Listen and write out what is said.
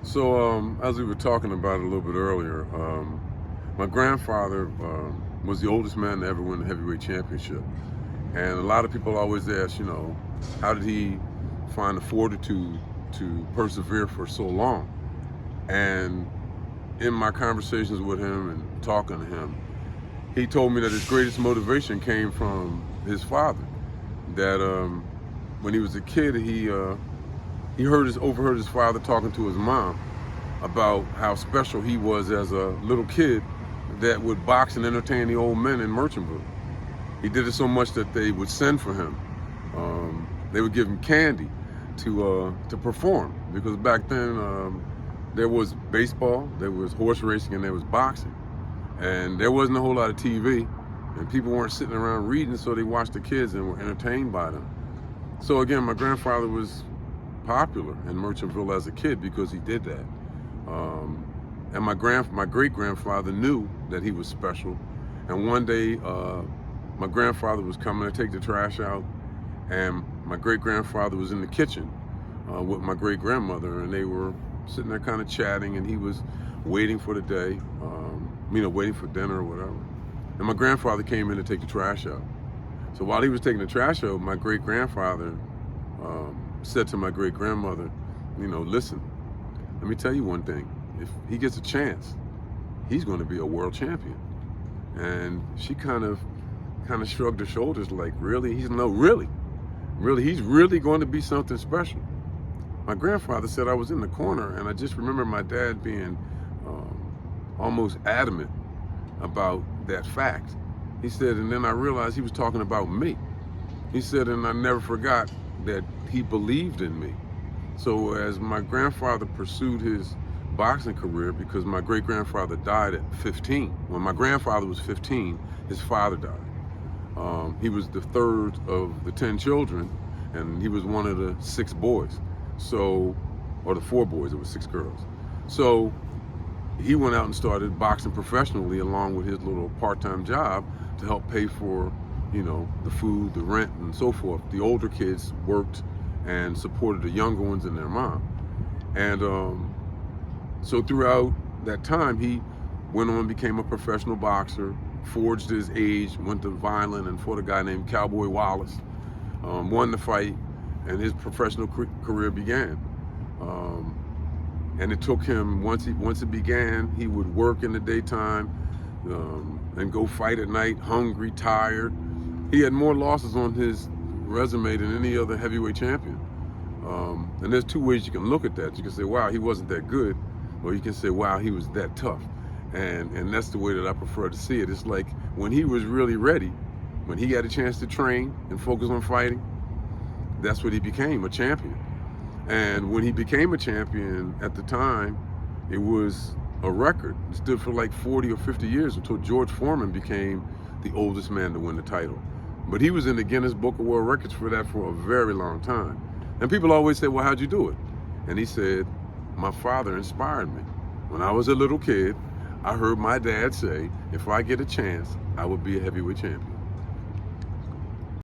As we were talking about it a little bit earlier, my grandfather was the oldest man to ever win the heavyweight championship. And a lot of people always ask, how did he find the fortitude to persevere for so long? And in my conversations with him and talking to him, he told me that his greatest motivation came from his father. That when he was a kid, he overheard his father talking to his mom about how special he was as a little kid that would box and entertain the old men in Merchantville. He did it so much that they would send for him. They would give him candy to perform, because back then there was baseball, there was horse racing, and there was boxing, and there wasn't a whole lot of TV, and people weren't sitting around reading, so they watched the kids and were entertained by them. So again, my grandfather was popular in Merchantville as a kid because he did that. And my great-grandfather knew that he was special. And one day, my grandfather was coming to take the trash out, and my great-grandfather was in the kitchen with my great-grandmother, and they were sitting there kind of chatting, and he was waiting for the day, waiting for dinner or whatever. And my grandfather came in to take the trash out. So while he was taking the trash out, my great-grandfather said to my great-grandmother, listen, let me tell you one thing. If he gets a chance, he's going to be a world champion. And she kind of shrugged her shoulders like, really? He's really, he's really going to be something special. My grandfather said I was in the corner, and I just remember my dad being almost adamant about that fact. He said, and then I realized he was talking about me. He said, and I never forgot that he believed in me. So as my grandfather pursued his boxing career, because my great-grandfather died at 15. When my grandfather was 15, his father died. He was the third of the 10 children, and he was one of the 6 boys. Or the 4 boys, it was 6 girls. So he went out and started boxing professionally along with his little part-time job to help pay for, the food, the rent, and so forth. The older kids worked and supported the younger ones and their mom. And so throughout that time, he went on, became a professional boxer, forged his age, went to Vineland and fought a guy named Cowboy Wallace, won the fight, and his professional career began. And it took him, once it began, he would work in the daytime and go fight at night, hungry, tired. He had more losses on his resume than any other heavyweight champion. And there's 2 ways you can look at that. You can say, wow, he wasn't that good, or you can say, wow, he was that tough. And that's the way that I prefer to see it. It's like when he was really ready, when he had a chance to train and focus on fighting, that's what he became, a champion. And when he became a champion at the time, it was a record. It stood for like 40 or 50 years until George Foreman became the oldest man to win the title. But he was in the Guinness Book of World Records for that for a very long time. And people always say, well, how'd you do it? And he said, my father inspired me. When I was a little kid, I heard my dad say, if I get a chance, I would be a heavyweight champion.